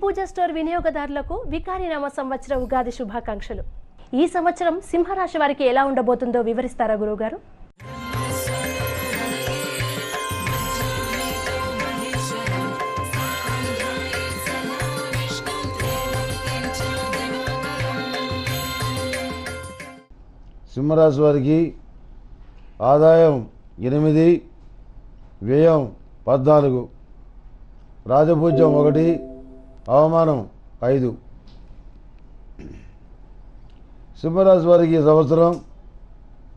పూజా store వినియోగదారులకు వికారినామ సంవత్సర ఉగాది శుభాకాంక్షలు. ఈ సంవత్సరం సింహరాశి వారికి ఎలా ఉండబోతుందో వివరిస్తారా గురువుగారు? సింహరాశి వారికి ఆదాయం 8, వ్యయం 14, రాజపూజ్యం 1, అవమానం 5. సింహరాశి వారికి ఈ సంవత్సరం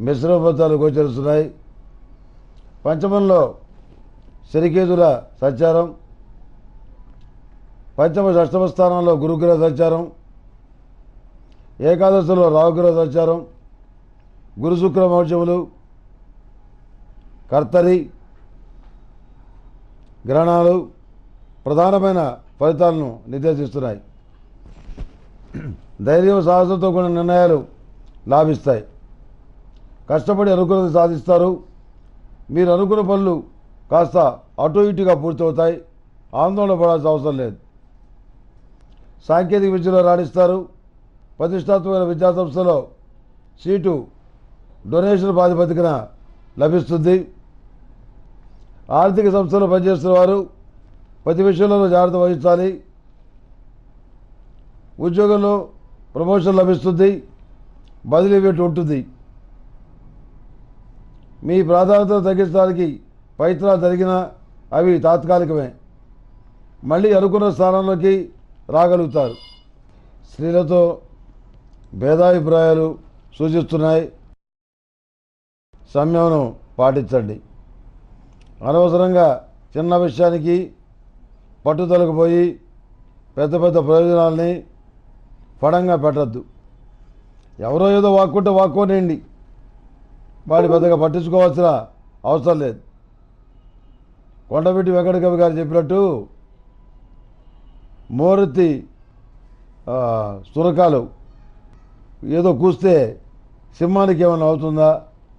మిశ్రమ ఫలితాలు గోచరిస్తున్నాయి. పంచమంలో శనికేతుల సంచారం, పంచమ షష్టమ స్థానంలో గురుగ్రహ సంచారం, ఏకాదశిలో రాహుగ్రహ సంచారం, గురు శుక్ర మౌఢ్యములు, కర్తరి గ్రహణాలు ప్రధానమైన ఫలితాలను నిర్దేశిస్తున్నాయి. ధైర్యం సాహసంతో కూడిన నిర్ణయాలు లాభిస్తాయి. కష్టపడి అనుకున్నది సాధిస్తారు. మీరు అనుకున్న పనులు కాస్త అటు ఇటుగా పూర్తవుతాయి. ఆందోళన పడాల్సిన అవసరం లేదు. సాంకేతిక విద్యలో రాణిస్తారు. ప్రతిష్టాత్మకమైన విద్యాసంస్థలో సీటు డొనేషన్ ప్రాతిపదికన లభిస్తుంది. ఆర్థిక సంస్థలో పనిచేస్తున్న వారు ప్రతి విషయంలో జాగ్రత్త వహించాలి. ఉద్యోగంలో ప్రమోషన్ లభిస్తుంది. బదిలీ వేటు ఉంటుంది. మీ ప్రాధాన్యతను తగ్గించడానికి ప్రయత్నాలు జరిగినా అవి తాత్కాలికమే. మళ్ళీ అనుకున్న స్థానంలోకి రాగలుగుతారు. స్త్రీలతో భేదాభిప్రాయాలు సూచిస్తున్నాయి. సంయమనం పాటించండి. అనవసరంగా చిన్న విషయానికి పట్టుదలకు పోయి పెద్ద పెద్ద ప్రయోజనాలని పడంగా పెట్టద్దు. ఎవరో ఏదో వాక్కుంటే వాక్కోనేయండి. వాడి పెద్దగా పట్టించుకోవాల్సిన అవసరం లేదు. కొండపెట్టి వెంకటకవి గారు చెప్పినట్టు మోరెత్తి సురకాలు ఏదో కూస్తే సింహానికి ఏమైనా అవుతుందా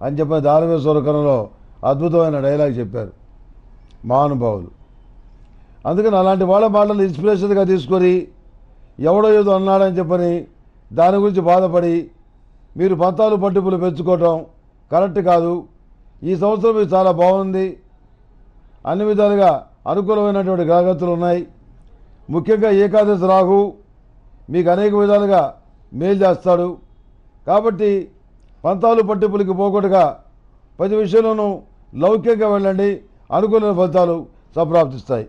అని చెప్పి దానవే సురకరంలో అద్భుతమైన డైలాగ్ చెప్పారు మహానుభావులు. అందుకని అలాంటి వాళ్ళ మాటలు ఇన్స్పిరేషన్గా తీసుకొని ఎవడో ఏదో అన్నాడని చెప్పని దాని గురించి బాధపడి మీరు పంతాలు పట్టింపులు పెంచుకోవటం కరెక్ట్ కాదు. ఈ సంవత్సరం మీకు చాలా బాగుంది. అన్ని విధాలుగా అనుకూలమైనటువంటి గ్రహగతులు ఉన్నాయి. ముఖ్యంగా ఏకాదశి రాహు మీకు అనేక విధాలుగా మేలు చేస్తాడు. కాబట్టి పంతాలు పట్టింపులకి పోకూడగా ప్రతి విషయంలోనూ లౌకికంగా వెళ్ళండి. అనుకూల ఫలితాలు సంప్రాప్తిస్తాయి.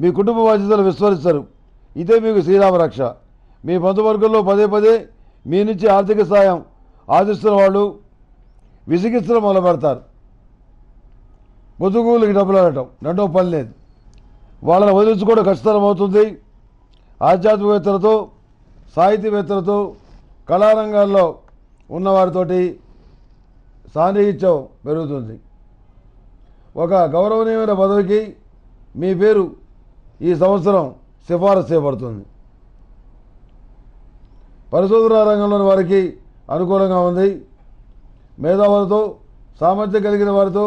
మీ కుటుంబ బాధ్యతలు విస్మరిస్తారు. ఇదే మీకు శ్రీరామ రక్ష. మీ బంధువర్గంలో పదే పదే మీ నుంచి ఆర్థిక సాయం ఆశిస్తున్న వాళ్ళు విసిగిస్తడం మొదలు పెడతారు. ముదుగులకి డబ్బులు అనటం రెండో పని లేదు. వాళ్ళని వదిలించుకోవడం కష్టతరం అవుతుంది. ఆధ్యాత్మికవేత్తలతో సాహితీవేత్తలతో కళారంగాల్లో ఉన్నవారితోటి సాన్నిహిత్యం పెరుగుతుంది. ఒక గౌరవనీయమైన పదవికి మీ పేరు ఈ సంవత్సరం సిఫారసు చేయబడుతుంది. పరిశోధనా రంగంలోని వారికి అనుకూలంగా ఉంది. మేధావులతో సామర్థ్యం కలిగిన వారితో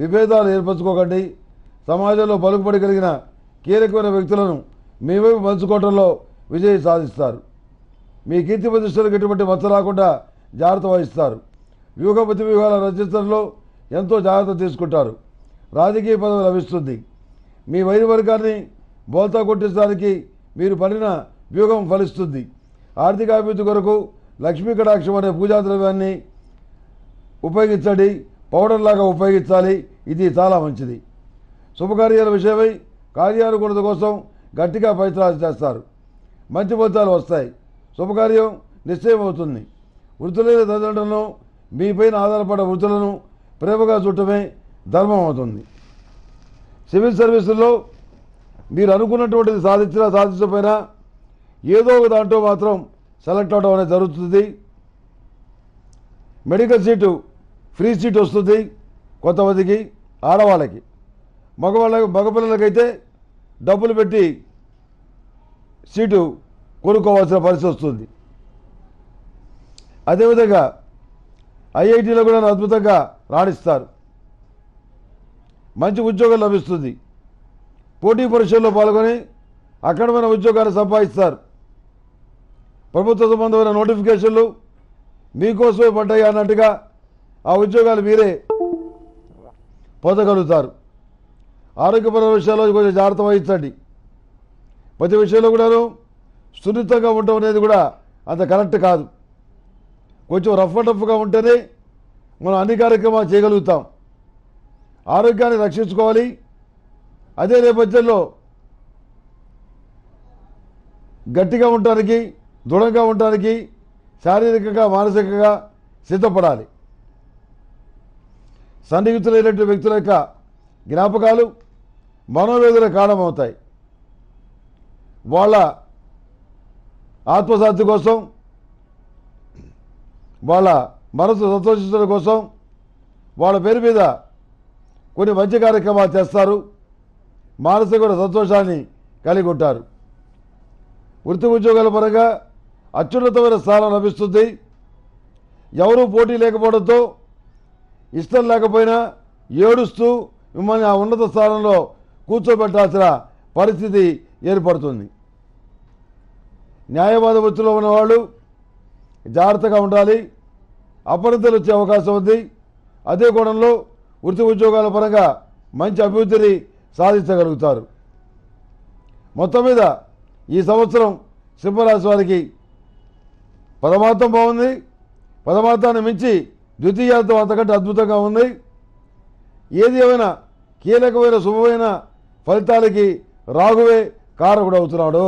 విభేదాలు ఏర్పరచుకోకండి. సమాజంలో పలుకుబడి కలిగిన కీలకమైన వ్యక్తులను మీ వైపు పంచుకోవడంలో విజయం సాధిస్తారు. మీ కీర్తి ప్రతిష్టలకు ఎటువంటి మచ్చ రాకుండా జాగ్రత్త వహిస్తారు. వ్యూహ ప్రతివ్యూహాల రచించడంలో ఎంతో జాగ్రత్త తీసుకుంటారు. రాజకీయ పదవి లభిస్తుంది. మీ వైరి వర్గాన్ని బోల్తా కొట్టించడానికి మీరు పడిన వ్యూహం ఫలిస్తుంది. ఆర్థిక అభివృద్ధి కొరకు లక్ష్మీ కటాక్షం అనే పూజా ద్రవ్యాన్ని ఉపయోగించండి. పౌడర్లాగా ఉపయోగించాలి. ఇది చాలా మంచిది. శుభకార్యాల విషయమై కార్యానుకూలత కోసం గట్టిగా ప్రయత్నాలు చేస్తారు. మంచి ఫలితాలు వస్తాయి. శుభకార్యం నిశ్చయం అవుతుంది. వృత్తులైన తల్లిదండ్రులను మీపైన ఆధారపడ్డ వృత్తులను ప్రేమగా చుట్టమే ధర్మం అవుతుంది. సివిల్ సర్వీసుల్లో మీరు అనుకున్నటువంటిది సాధించినా సాధించకపోయినా ఏదో ఒక దాంట్లో మాత్రం సెలెక్ట్ అవడం అనేది జరుగుతుంది. మెడికల్ సీటు ఫ్రీ సీట్ వస్తుంది కొంతమందికి. ఆడవాళ్ళకి మగపిల్లలకైతే డబ్బులు పెట్టి సీటు కొనుక్కోవాల్సిన పరిస్థితి వస్తుంది. అదేవిధంగా ఐఐటీలో కూడా అద్భుతంగా రాణిస్తారు. మంచి ఉద్యోగం లభిస్తుంది. పోటీ పరీక్షల్లో పాల్గొని అఖండమైన ఉద్యోగాన్ని సంపాదిస్తారు. ప్రభుత్వ సంబంధమైన నోటిఫికేషన్లు మీకోసమే పడ్డాయి అన్నట్టుగా ఆ ఉద్యోగాలు మీరే పొందగలుగుతారు. ఆరోగ్యపరమైన విషయాల్లో కొంచెం జాగ్రత్త వహించండి. ప్రతి విషయంలో కూడాను సున్నితంగా ఉండటం అనేది కూడా అంత కరెక్ట్ కాదు. కొంచెం రఫ్ అండ్ టఫ్గా ఉంటేనే మనం అన్ని కార్యక్రమాలు చేయగలుగుతాం. ఆరోగ్యాన్ని రక్షించుకోవాలి. అదే నేపథ్యంలో గట్టిగా ఉండటానికి, దృఢంగా ఉండటానికి శారీరకంగా, మానసికంగా సిద్ధపడాలి. సన్నిహితులైనటువంటి వ్యక్తుల యొక్క జ్ఞాపకాలు మనోవేదన కారణమవుతాయి. వాళ్ళ ఆత్మశాంతి కోసం, వాళ్ళ మనసు సంతోషించడం కోసం వాళ్ళ పేరు మీద కొన్ని మంచి కార్యక్రమాలు చేస్తారు. మానసిక సంతోషాన్ని కలిగి ఉంటారు. వృత్తి ఉద్యోగాల పరంగా అత్యున్నతమైన స్థానం లభిస్తుంది. ఎవరూ పోటీ లేకపోవడంతో ఇష్టం లేకపోయినా ఏడుస్తూ మిమ్మల్ని ఆ ఉన్నత స్థానంలో కూర్చోబెట్టాల్సిన పరిస్థితి ఏర్పడుతుంది. న్యాయవాద వృత్తిలో ఉన్నవాళ్ళు జాగ్రత్తగా ఉండాలి. అపరిణతలు వచ్చే అవకాశం ఉంది. అదే కోణంలో వృత్తి ఉద్యోగాల పరంగా మంచి అభివృద్ధిని సాధించగలుగుతారు. మొత్తం మీద ఈ సంవత్సరం సింహరాశి వారికి పరమార్థం బాగుంది. పరమార్థాన్ని మించి ద్వితీయార్థం అంతకంటే అద్భుతంగా ఉంది. ఏది ఏమైనా కీలకమైన శుభమైన ఫలితాలకి రాహువే కారకుడు అవుతున్నాడు.